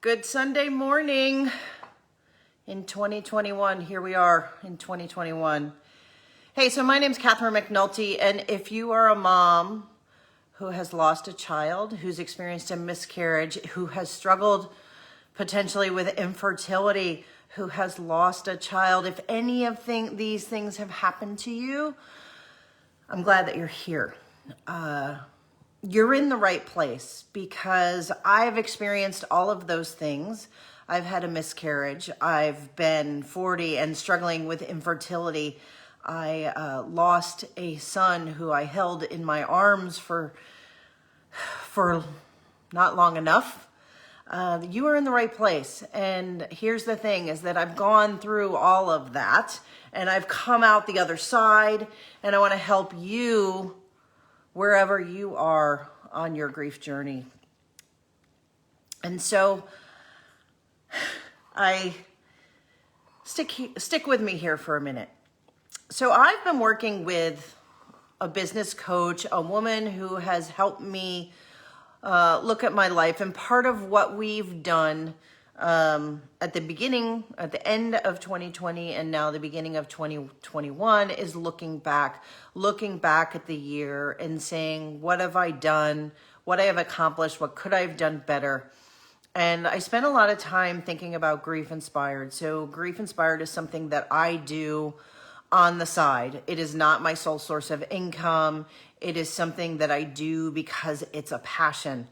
Good Sunday morning in 2021. Here we are in 2021. Hey, so my name's Catherine McNulty, and if you are a mom who has lost a child, who's experienced a miscarriage, who has struggled potentially with infertility, who has lost a child, if any of these things have happened to you, I'm glad that you're here. You're in the right place because I've experienced all of those things. I've had a miscarriage. I've been 40 and struggling with infertility. I lost a son who I held in my arms for not long enough. You are in the right place. And here's the thing is that I've gone through all of that and I've come out the other side, and I want to help you wherever you are on your grief journey. And so I stick with me here for a minute. So I've been working with a business coach, a woman who has helped me look at my life. And part of what we've done at the end of 2020 and now the beginning of 2021 is looking back at the year and saying, what have I done? What I have accomplished? What could I have done better? And I spent a lot of time thinking about Grief Inspired. So Grief Inspired is something that I do on the side. It is not my sole source of income. It is something that I do because it's a passion.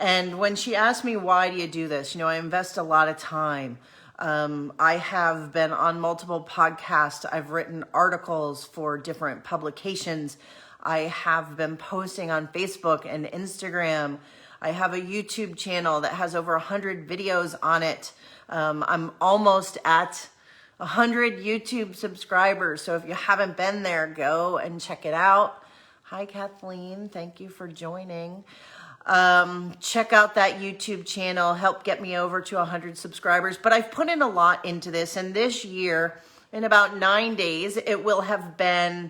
And when she asked me, why do you do this? I invest a lot of time. I have been on multiple podcasts. I've written articles for different publications. I have been posting on Facebook and Instagram. I have a YouTube channel that has over 100 videos on it. I'm almost at 100 YouTube subscribers. So if you haven't been there, go and check it out. Hi, Kathleen. Thank you for joining. Check out that YouTube channel, help get me over to 100 subscribers. But I've put in a lot into this, and this year, in about 9 days, it will have been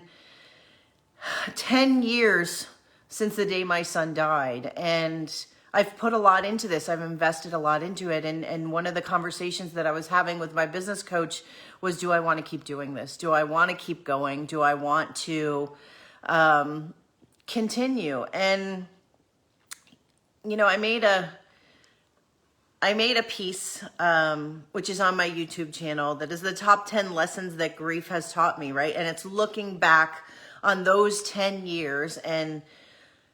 10 years since the day my son died. And I've put a lot into this. I've invested a lot into it. And one of the conversations that I was having with my business coach was, do I want to keep doing this? Do I want to keep going? Do I want to continue? And I made a piece, which is on my YouTube channel, that is the top 10 lessons that grief has taught me, right? And it's looking back on those 10 years. And,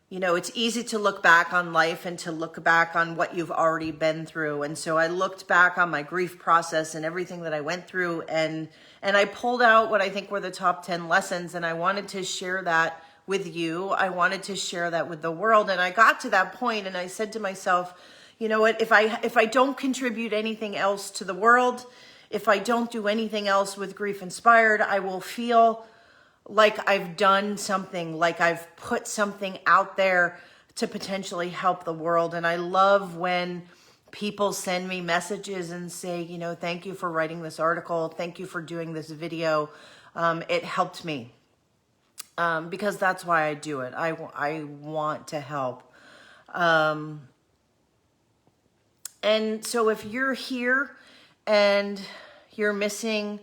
it's easy to look back on life and to look back on what you've already been through. And so I looked back on my grief process and everything that I went through, and I pulled out what I think were the top 10 lessons. And I wanted to share that with you. I wanted to share that with the world. And I got to that point and I said to myself, you know what, if I don't contribute anything else to the world, if I don't do anything else with Grief Inspired, I will feel like I've done something, like I've put something out there to potentially help the world. And I love when people send me messages and say, thank you for writing this article. Thank you for doing this video. It helped me. Because that's why I do it. I want to help. And so if you're here and you're missing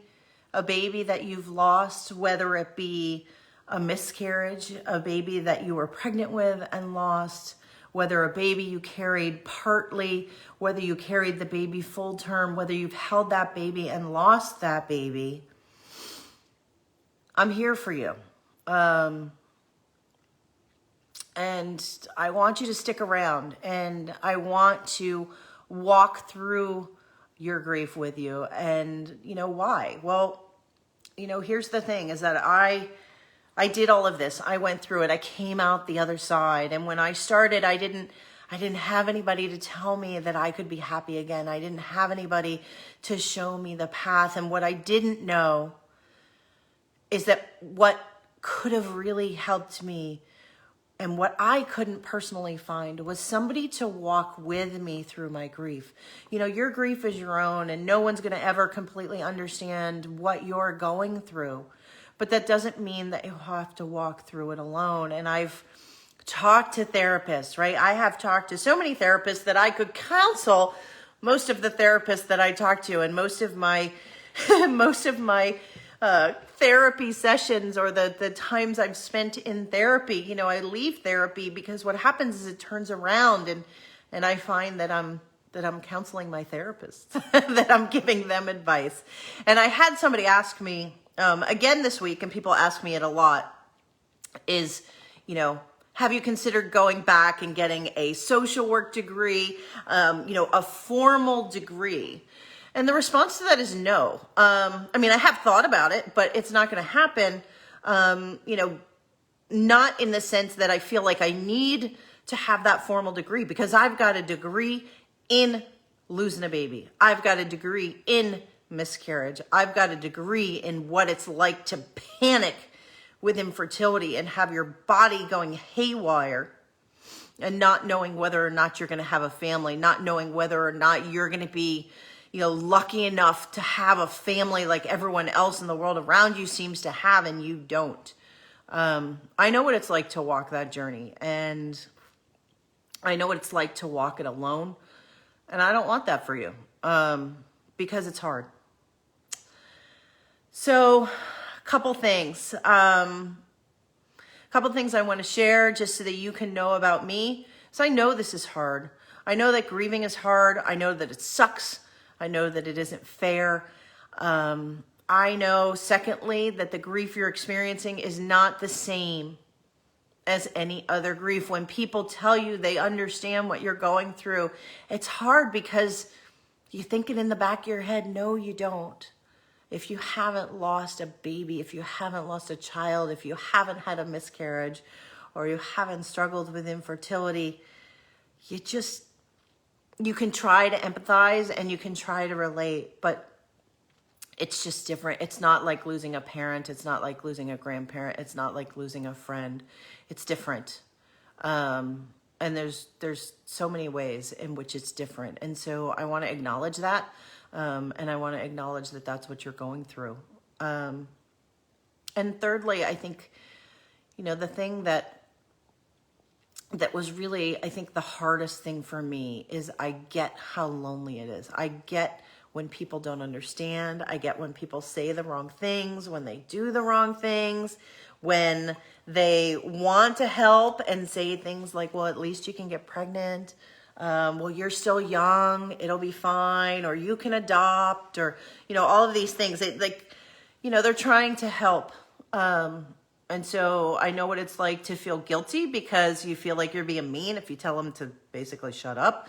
a baby that you've lost, whether it be a miscarriage, a baby that you were pregnant with and lost, whether a baby you carried partly, whether you carried the baby full term, whether you've held that baby and lost that baby, I'm here for you. And I want you to stick around, and I want to walk through your grief with you. And why? Well, here's the thing is that I did all of this. I went through it. I came out the other side. And when I started, I didn't have anybody to tell me that I could be happy again. I didn't have anybody to show me the path. And what I didn't know is that what could have really helped me and what I couldn't personally find was somebody to walk with me through my grief. Your grief is your own, and no one's going to ever completely understand what you're going through. But that doesn't mean that you have to walk through it alone. And I've talked to therapists, right? I have talked to so many therapists that I could counsel most of the therapists that I talk to, and most of my most of my therapy sessions, or the times I've spent in therapy, you know, I leave therapy because what happens is it turns around, and I find that I'm counseling my therapists, that I'm giving them advice. And I had somebody ask me again this week, and people ask me it a lot, is, you know, have you considered going back and getting a social work degree, you know, a formal degree? And the response to that is no. I mean, I have thought about it, but it's not going to happen, you know, not in the sense that I feel like I need to have that formal degree, because I've got a degree in losing a baby. I've got a degree in miscarriage. I've got a degree in what it's like to panic with infertility and have your body going haywire and not knowing whether or not you're going to have a family, not knowing whether or not you're going to be, you know, lucky enough to have a family like everyone else in the world around you seems to have, and you don't. I know what it's like to walk that journey, and I know what it's like to walk it alone, and I don't want that for you, because it's hard. So, couple things I want to share just so that you can know about me. So I know this is hard. I know that grieving is hard. I know that it sucks. I know that it isn't fair. I know, secondly, that the grief you're experiencing is not the same as any other grief. When people tell you they understand what you're going through, it's hard because you think it in the back of your head. No, you don't. If you haven't lost a baby, if you haven't lost a child, if you haven't had a miscarriage, or you haven't struggled with infertility, you can try to empathize and you can try to relate, but it's just different. It's not like losing a parent. It's not like losing a grandparent. It's not like losing a friend. It's different. And there's so many ways in which it's different. And so I want to acknowledge that. And I want to acknowledge that that's what you're going through. And thirdly, I think, you know, the thing that was really, I think, the hardest thing for me is I get how lonely it is. I get when people don't understand. I get when people say the wrong things, when they do the wrong things, when they want to help and say things like, well, at least you can get pregnant. Well, you're still young, it'll be fine, or you can adopt, or, you know, all of these things. They're trying to help. And so I know what it's like to feel guilty because you feel like you're being mean if you tell them to basically shut up.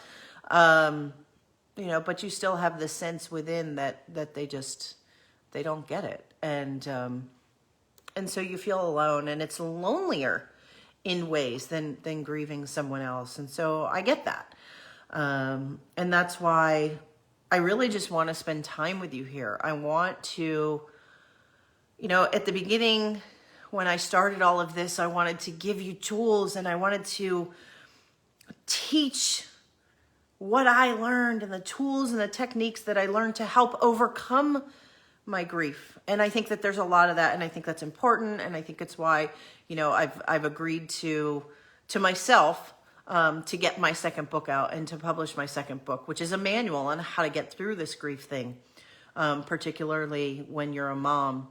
You know, but you still have the sense within that they don't get it. And so you feel alone, and it's lonelier in ways than grieving someone else. And so I get that. And that's why I really just want to spend time with you here. I want to, you know, at the beginning, when I started all of this, I wanted to give you tools, and I wanted to teach what I learned and the tools and the techniques that I learned to help overcome my grief. And I think that there's a lot of that, and I think that's important, and I think it's why, you know, I've agreed to myself to get my second book out and to publish my second book, which is a manual on how to get through this grief thing, particularly when you're a mom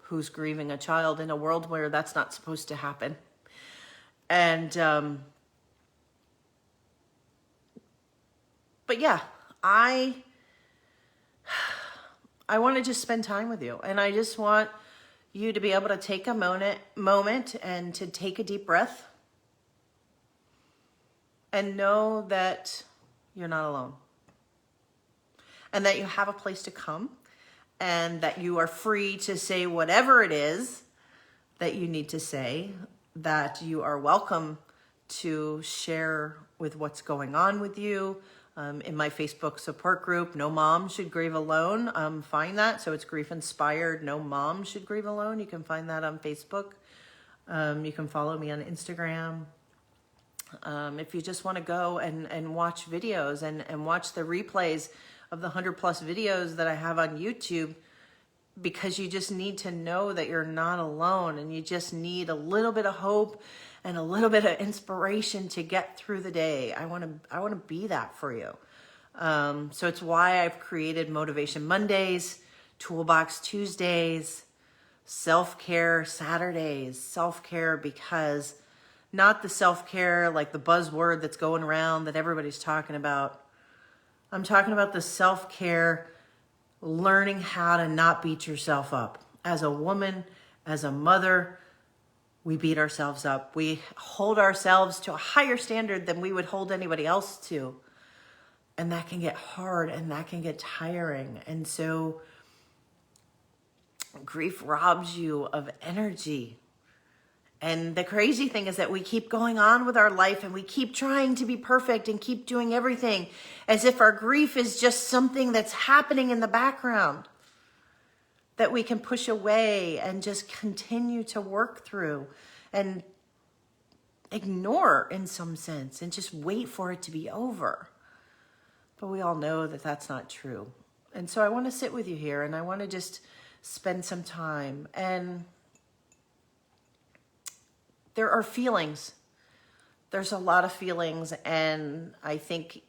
who's grieving a child in a world where that's not supposed to happen. And but yeah, I want to just spend time with you, and I just want you to be able to take a moment and to take a deep breath and know that you're not alone, and that you have a place to come, and that you are free to say whatever it is that you need to say, that you are welcome to share with what's going on with you. In my Facebook support group, No Mom Should Grieve Alone, find that. So it's Grief Inspired, No Mom Should Grieve Alone. You can find that on Facebook. You can follow me on Instagram. If you just want to go and watch videos and watch the replays of the 100+ videos that I have on YouTube, because you just need to know that you're not alone, and you just need a little bit of hope and a little bit of inspiration to get through the day. I want to be that for you. So it's why I've created Motivation Mondays, Toolbox Tuesdays, Self-Care Saturdays. Self-care because not the self-care like the buzzword that's going around that everybody's talking about. I'm talking about the self-care, learning how to not beat yourself up. As a woman, as a mother, we beat ourselves up. We hold ourselves to a higher standard than we would hold anybody else to. And that can get hard and that can get tiring. And so grief robs you of energy. And the crazy thing is that we keep going on with our life and we keep trying to be perfect and keep doing everything as if our grief is just something that's happening in the background that we can push away and just continue to work through and ignore in some sense and just wait for it to be over. But we all know that that's not true. And so I want to sit with you here and I want to just spend some time. And there are feelings. There's a lot of feelings. And I think,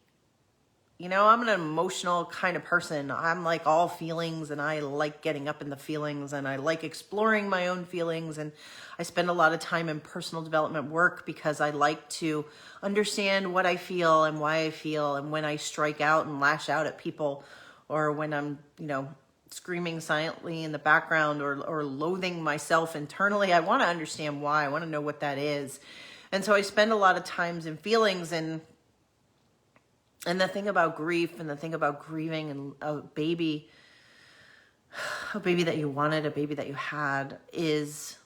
you know, I'm an emotional kind of person. I'm like all feelings and I like getting up in the feelings and I like exploring my own feelings. And I spend a lot of time in personal development work because I like to understand what I feel and why I feel. And when I strike out and lash out at people or when I'm, you know, screaming silently in the background or loathing myself internally, I want to understand why. I want to know what that is. And so I spend a lot of times in feelings and the thing about grief and the thing about grieving and a baby that you wanted, a baby that you had is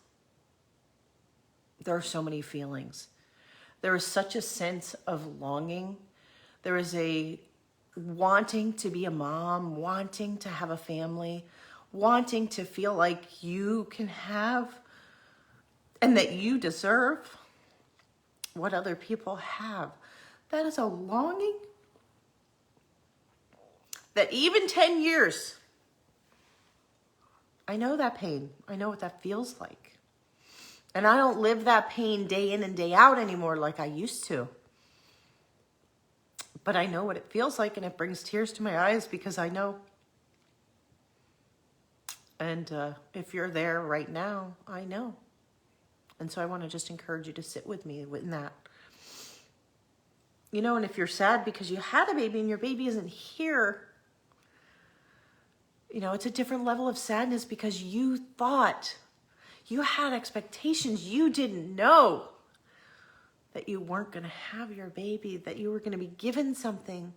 there are so many feelings. There is such a sense of longing. There is a wanting to be a mom, wanting to have a family, wanting to feel like you can have and that you deserve what other people have. That is a longing that even 10 years, I know that pain. I know what that feels like. And I don't live that pain day in and day out anymore like I used to. But I know what it feels like, and it brings tears to my eyes because I know. And if you're there right now, I know. And so I want to just encourage you to sit with me in that. You know, and if you're sad because you had a baby and your baby isn't here, you know, it's a different level of sadness because you thought, you had expectations, you didn't know that you weren't going to have your baby, that you were going to be given something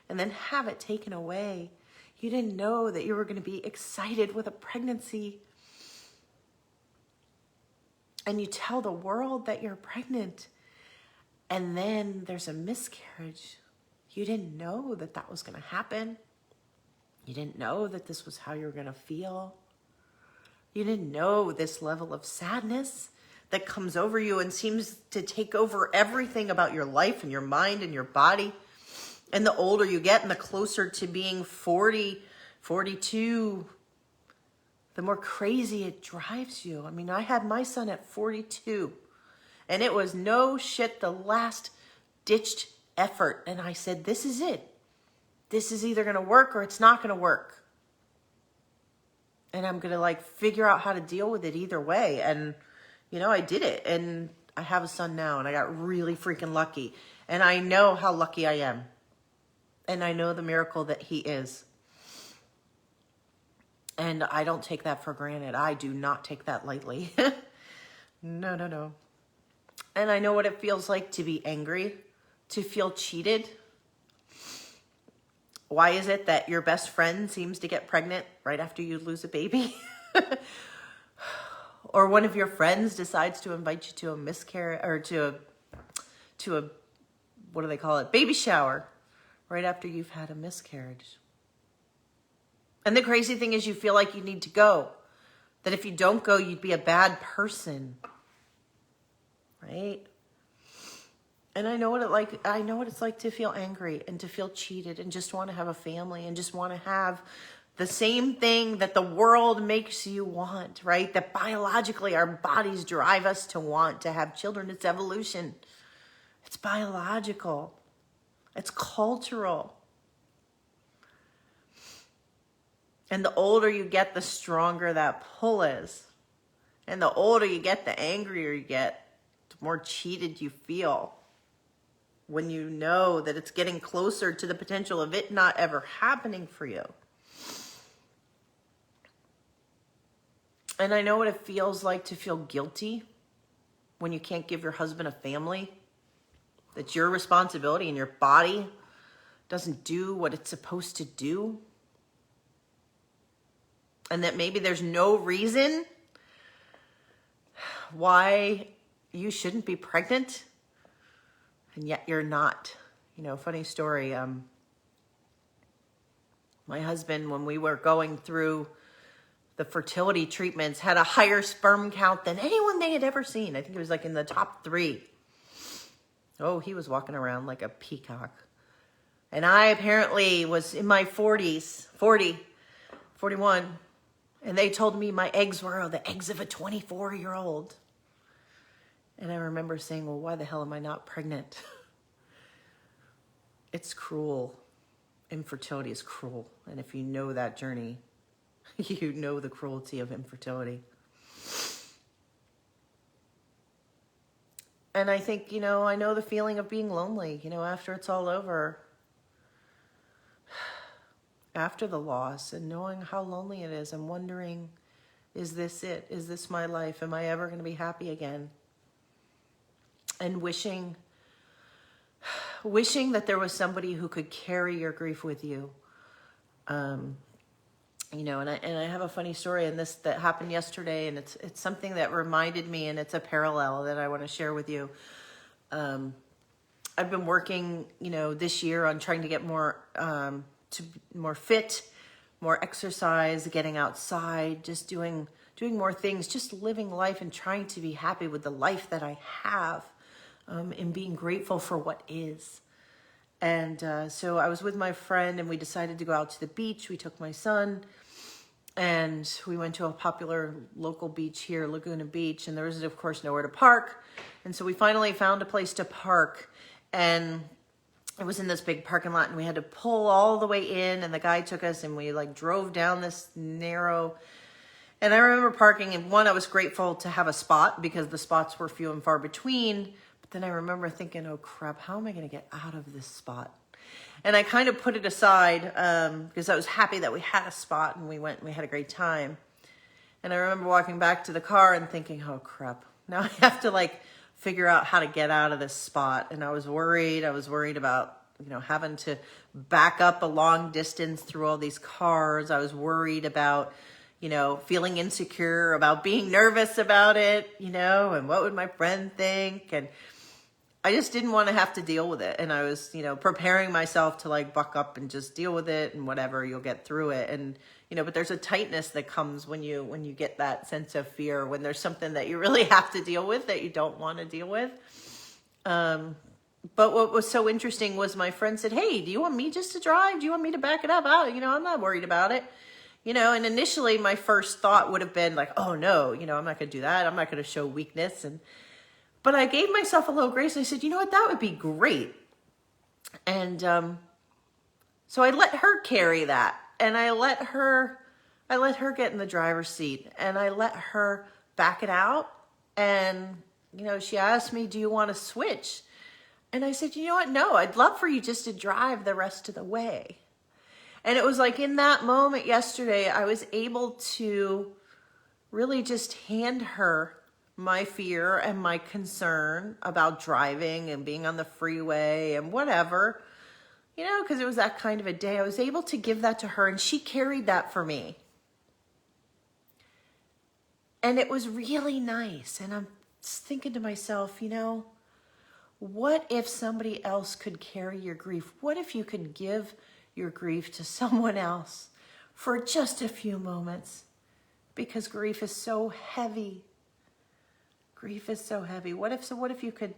and then have it taken away. You didn't know that you were going to be excited with a pregnancy. And you tell the world that you're pregnant and then there's a miscarriage. You didn't know that that was going to happen. You didn't know that this was how you were going to feel. You didn't know this level of sadness that comes over you and seems to take over everything about your life and your mind and your body. And the older you get and the closer to being 40, 42, the more crazy it drives you. I mean, I had my son at 42 and it was no shit the last ditched effort. And I said, this is it. This is either going to work or it's not going to work. And I'm going to like figure out how to deal with it either way. And you know, I did it and I have a son now and I got really freaking lucky. And I know how lucky I am. And I know the miracle that he is. And I don't take that for granted. I do not take that lightly. No, no, no. And I know what it feels like to be angry, to feel cheated. Why is it that your best friend seems to get pregnant right after you lose a baby? Or one of your friends decides to invite you to a miscarriage or to a, what do they call it? Baby shower right after you've had a miscarriage. And the crazy thing is you feel like you need to go. That if you don't go, you'd be a bad person. Right? And I know what it's like to feel angry and to feel cheated and just want to have a family and just want to have the same thing that the world makes you want, right? That biologically our bodies drive us to want to have children. It's evolution. It's biological. It's cultural. And the older you get, the stronger that pull is. And the older you get, the angrier you get, the more cheated you feel. When you know that it's getting closer to the potential of it not ever happening for you. And I know what it feels like to feel guilty when you can't give your husband a family. That's your responsibility, and your body doesn't do what it's supposed to do. And that maybe there's no reason why you shouldn't be pregnant, and yet you're not. You know, funny story. My husband, when we were going through the fertility treatments, had a higher sperm count than anyone they had ever seen. I think it was like in the top 3. Oh, he was walking around like a peacock. And I apparently was in my 40s, 41. And they told me my eggs were the eggs of a 24-year-old. And I remember saying, well, why the hell am I not pregnant? It's cruel. Infertility is cruel. And if you know that journey, you know the cruelty of infertility. And I think, I know the feeling of being lonely, after it's all over. After the loss, and knowing how lonely it is, and wondering, is this it? Is this my life? Am I ever going to be happy again? And wishing that there was somebody who could carry your grief with you. And I have a funny story in this that happened yesterday, and it's something that reminded me, and it's a parallel that I want to share with you. I've been working, this year on trying to get more fit, more exercise, getting outside, just doing more things, just living life and trying to be happy with the life that I have, and being grateful for what is. And so I was with my friend, and we decided to go out to the beach. We took my son, and we went to a popular local beach here, Laguna Beach, and there was, of course, nowhere to park. And so we finally found a place to park, and it was in this big parking lot, and we had to pull all the way in, and the guy took us, and we drove down this narrow. And I remember parking, and I was grateful to have a spot because the spots were few and far between. But then I remember thinking, oh crap, how am I going to get out of this spot? And I kind of put it aside because I was happy that we had a spot, and we went and we had a great time. And I remember walking back to the car and thinking, oh crap, now I have to figure out how to get out of this spot. And I was worried about, having to back up a long distance through all these cars. I was worried about, feeling insecure, about being nervous about it, and what would my friend think? And I just didn't want to have to deal with it. And I was, preparing myself to buck up and just deal with it, and whatever, you'll get through it. And, but there's a tightness that comes when you get that sense of fear, when there's something that you really have to deal with that you don't want to deal with. But what was so interesting was my friend said, hey, do you want me just to drive? Do you want me to back it up? I'm not worried about it. And initially my first thought would have been oh no, I'm not going to do that. I'm not going to show weakness. But I gave myself a little grace. And I said, you know what, that would be great. And so I let her carry that. And I let her get in the driver's seat, and I let her back it out. And, she asked me, do you want to switch? And I said, you know what? No, I'd love for you just to drive the rest of the way. And it was in that moment yesterday, I was able to really just hand her my fear and my concern about driving and being on the freeway and whatever, because it was that kind of a day. I was able to give that to her, and she carried that for me. And it was really nice. And I'm just thinking to myself, what if somebody else could carry your grief? What if you could give your grief to someone else for just a few moments? Because grief is so heavy. Grief is so heavy. What if you could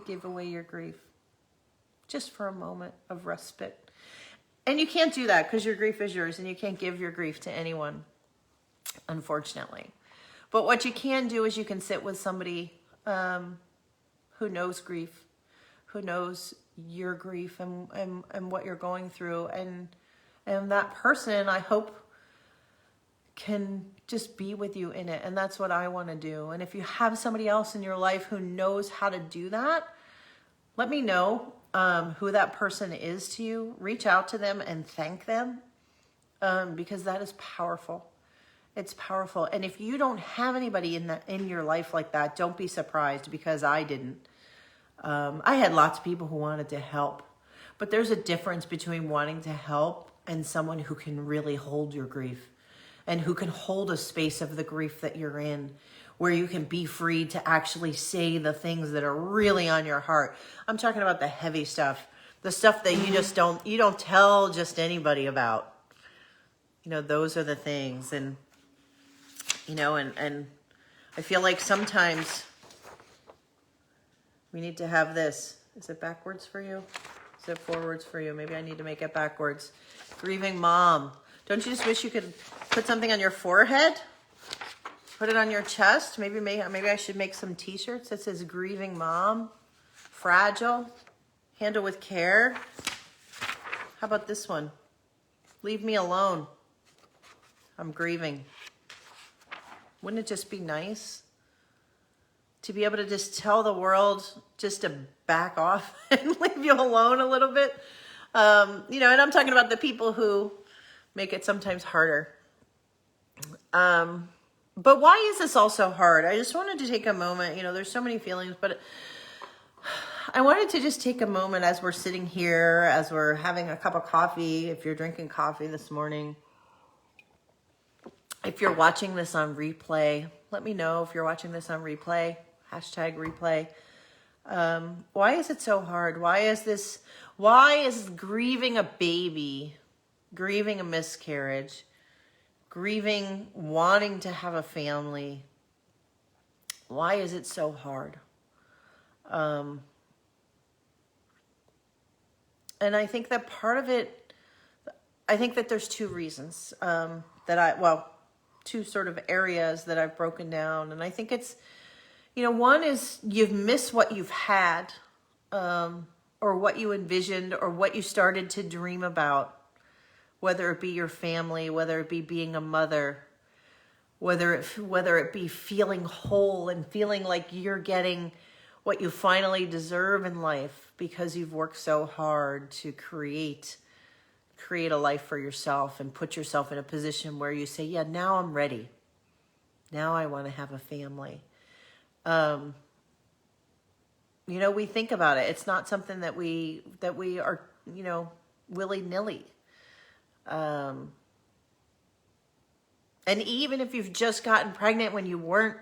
give away your grief just for a moment of respite? And you can't do that because your grief is yours, and you can't give your grief to anyone, unfortunately. But what you can do is you can sit with somebody who knows grief, who knows your grief and what you're going through, and And that person, I hope, can just be with you in it. And that's what I want to do. And if you have somebody else in your life who knows how to do that, let me know who that person is to you. Reach out to them and thank them, because that is powerful. It's powerful. And if you don't have anybody in your life like that, don't be surprised, because I didn't. I had lots of people who wanted to help, but there's a difference between wanting to help and someone who can really hold your grief and who can hold a space of the grief that you're in, where you can be free to actually say the things that are really on your heart. I'm talking about the heavy stuff, the stuff that you don't tell just anybody about. Those are the things. And, and I feel like sometimes we need to have this. Is it backwards for you? Is it forwards for you? Maybe I need to make it backwards. Grieving mom. Don't you just wish you could put something on your forehead? Put it on your chest. Maybe I should make some t-shirts that says grieving mom, fragile, handle with care. How about this one? Leave me alone. I'm grieving. Wouldn't it just be nice to be able to just tell the world just to back off and leave you alone a little bit? And I'm talking about the people who make it sometimes harder. But why is this all so hard? I just wanted to take a moment. There's so many feelings, but I wanted to just take a moment as we're sitting here, as we're having a cup of coffee, if you're drinking coffee this morning. If you're watching this on replay, let me know if you're watching this on replay, #replay. Why is it so hard? Why is grieving a baby, grieving a miscarriage, grieving wanting to have a family, why is it so hard? And I think that part of it, I think that there's two reasons two sort of areas that I've broken down. And I think it's, one is you've missed what you've had, or what you envisioned, or what you started to dream about, whether it be your family, whether it be being a mother, whether it be feeling whole and feeling like you're getting what you finally deserve in life because you've worked so hard to create a life for yourself and put yourself in a position where you say, yeah, now I'm ready. Now I want to have a family. We think about it. It's not something that we are, willy-nilly. And even if you've just gotten pregnant when you weren't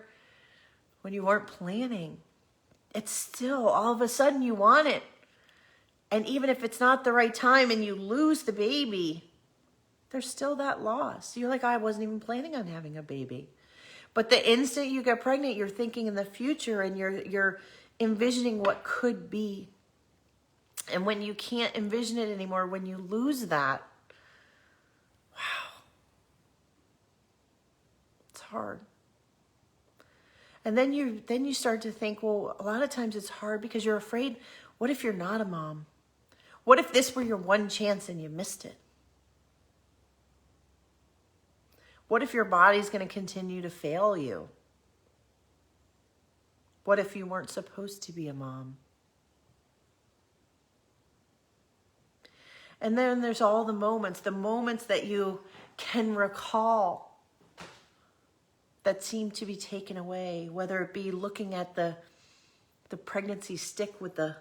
planning, it's still all of a sudden you want it. And even if it's not the right time and you lose the baby, there's still that loss. You're like, I wasn't even planning on having a baby. But the instant you get pregnant, you're thinking in the future and you're envisioning what could be. And when you can't envision it anymore, when you lose that, wow, it's hard. And then you start to think, well, a lot of times it's hard because you're afraid, what if you're not a mom? What if this were your one chance and you missed it? What if your body's going to continue to fail you? What if you weren't supposed to be a mom? And then there's all the moments that you can recall that seem to be taken away, whether it be looking at the pregnancy stick with the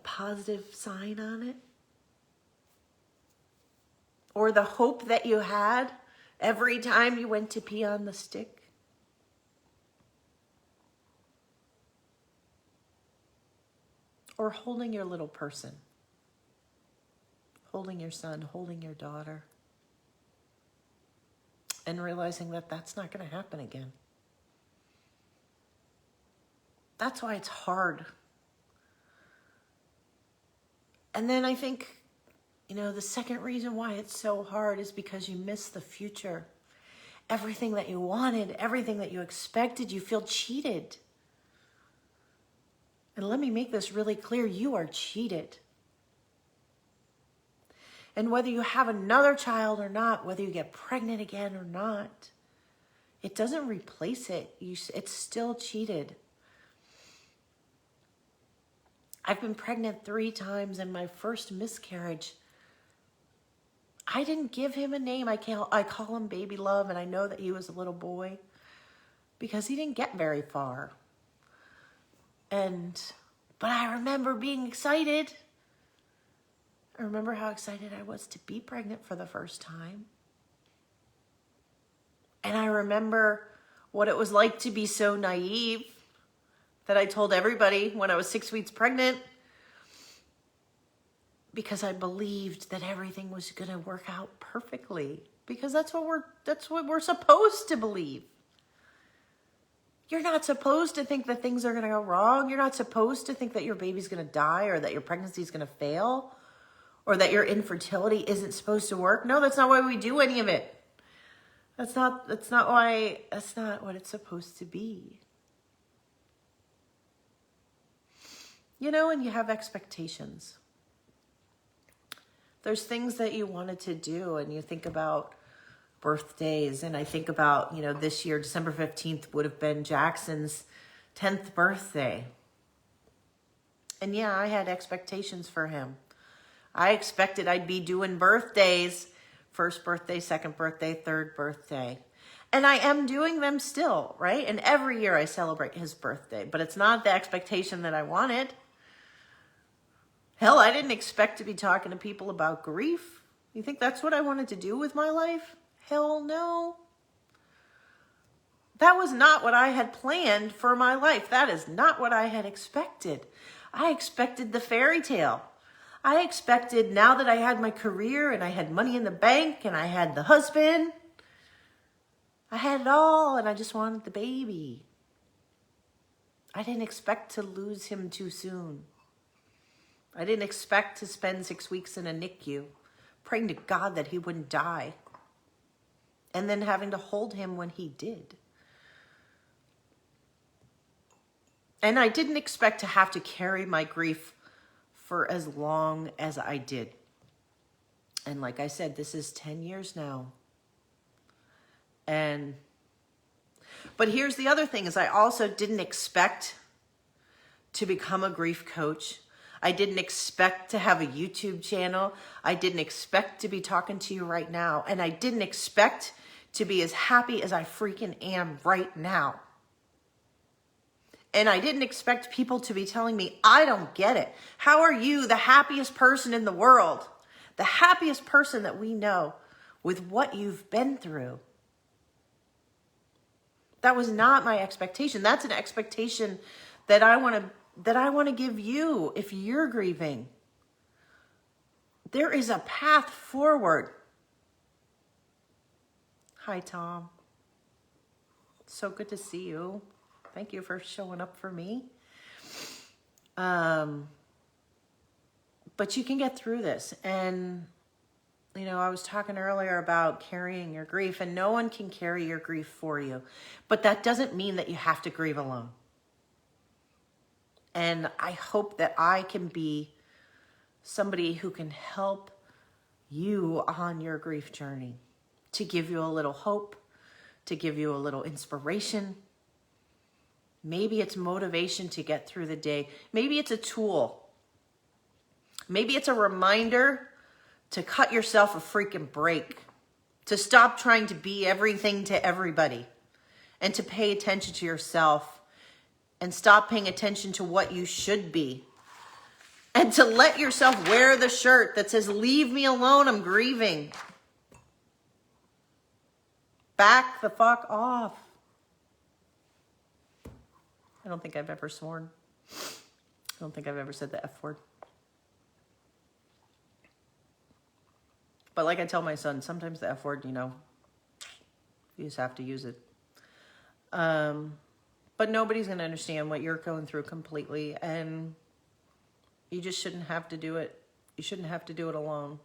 positive sign on it, or the hope that you had every time you went to pee on the stick. Or holding your little person, holding your son, holding your daughter, and realizing that that's not going to happen again. That's why it's hard. And then I think, the second reason why it's so hard is because you miss the future. Everything that you wanted, everything that you expected, you feel cheated. And let me make this really clear, you are cheated. And whether you have another child or not, whether you get pregnant again or not, it doesn't replace it. It's still cheated. I've been pregnant 3 times, and my first miscarriage, I didn't give him a name. I call him Baby Love, and I know that he was a little boy because he didn't get very far. But I remember being excited. I remember how excited I was to be pregnant for the first time. And I remember what it was like to be so naive that I told everybody when I was 6 weeks pregnant, because I believed that everything was going to work out perfectly, because that's what we're supposed to believe. You're not supposed to think that things are going to go wrong. You're not supposed to think that your baby's going to die, or that your pregnancy is going to fail, or that your infertility isn't supposed to work. No, that's not why we do any of it. That's not what it's supposed to be. You know, and you have expectations. There's things that you wanted to do, and you think about birthdays, and I think about, this year, December 15th would have been Jackson's 10th birthday. And yeah, I had expectations for him. I expected I'd be doing birthdays, first birthday, second birthday, third birthday. And I am doing them still, right? And every year I celebrate his birthday, but it's not the expectation that I wanted. Hell, I didn't expect to be talking to people about grief. You think that's what I wanted to do with my life? Hell no. That was not what I had planned for my life. That is not what I had expected. I expected the fairy tale. I expected, now that I had my career and I had money in the bank and I had the husband, I had it all, and I just wanted the baby. I didn't expect to lose him too soon. I didn't expect to spend 6 weeks in a NICU, praying to God that he wouldn't die, and then having to hold him when he did. And I didn't expect to have to carry my grief for as long as I did. And like I said, this is 10 years now. But here's the other thing, is I also didn't expect to become a grief coach. I didn't expect to have a YouTube channel. I didn't expect to be talking to you right now. And I didn't expect to be as happy as I freaking am right now. And I didn't expect people to be telling me, I don't get it. How are you the happiest person in the world? The happiest person that we know, with what you've been through. That was not my expectation. That's an expectation that I want to give you if you're grieving. There is a path forward. Hi, Tom. So good to see you. Thank you for showing up for me. But you can get through this. And, I was talking earlier about carrying your grief, and no one can carry your grief for you. But that doesn't mean that you have to grieve alone. And I hope that I can be somebody who can help you on your grief journey, to give you a little hope, to give you a little inspiration. Maybe it's motivation to get through the day. Maybe it's a tool. Maybe it's a reminder to cut yourself a freaking break, to stop trying to be everything to everybody, and to pay attention to yourself, and stop paying attention to what you should be, and to let yourself wear the shirt that says, leave me alone, I'm grieving. Back the fuck off. I don't think I've ever sworn. I don't think I've ever said the F word. But like I tell my son, sometimes the F word, you just have to use it. But nobody's going to understand what you're going through completely. And you just shouldn't have to do it. You shouldn't have to do it alone.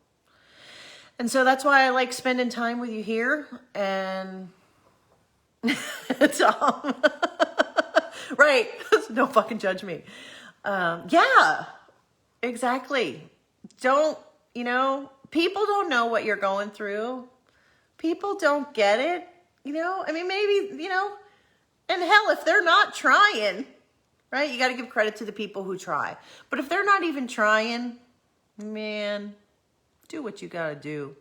And so that's why I like spending time with you here. And Tom. Right. Don't fucking judge me. Yeah, exactly. Don't, people don't know what you're going through. People don't get it. You know, I mean, maybe, you know, and hell, if they're not trying, right? You got to give credit to the people who try. But if they're not even trying, man, do what you got to do.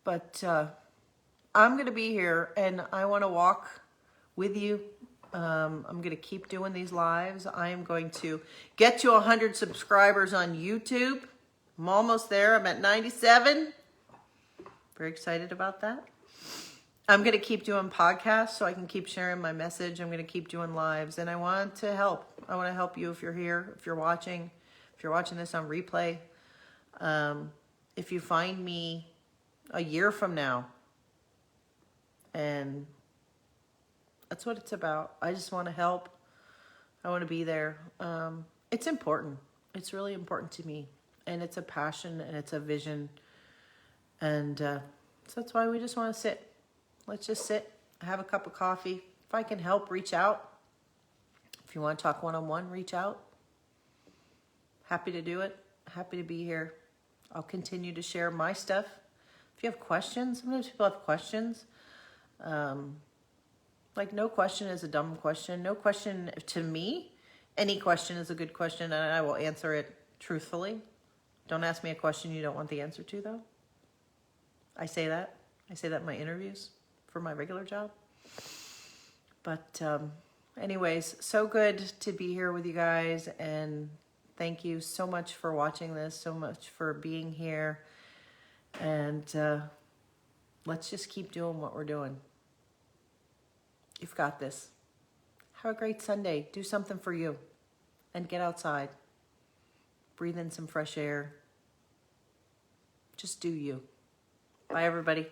But I'm going to be here, and I want to walk with you. I'm going to keep doing these lives. I am going to get to 100 subscribers on YouTube. I'm almost there. I'm at 97. Very excited about that. I'm going to keep doing podcasts so I can keep sharing my message. I'm going to keep doing lives, and I want to help. I want to help you if you're here, if you're watching this on replay. If you find me a year from now, and that's what it's about. I just want to help. I want to be there. It's important. It's really important to me, and it's a passion, and it's a vision, and so that's why we just want to sit. Let's just sit, have a cup of coffee. If I can help, reach out. If you want to talk one-on-one, reach out. Happy to do it. Happy to be here. I'll continue to share my stuff. If you have questions, sometimes people have questions. Like, no question is a dumb question. No question, to me, any question is a good question, and I will answer it truthfully. Don't ask me a question you don't want the answer to, though. I say that. I say that in my interviews for my regular job. But anyways, so good to be here with you guys, and thank you so much for watching this, so much for being here, and let's just keep doing what we're doing. You've got this. Have a great Sunday. Do something for you, and get outside. Breathe in some fresh air. Just do you. Bye, everybody.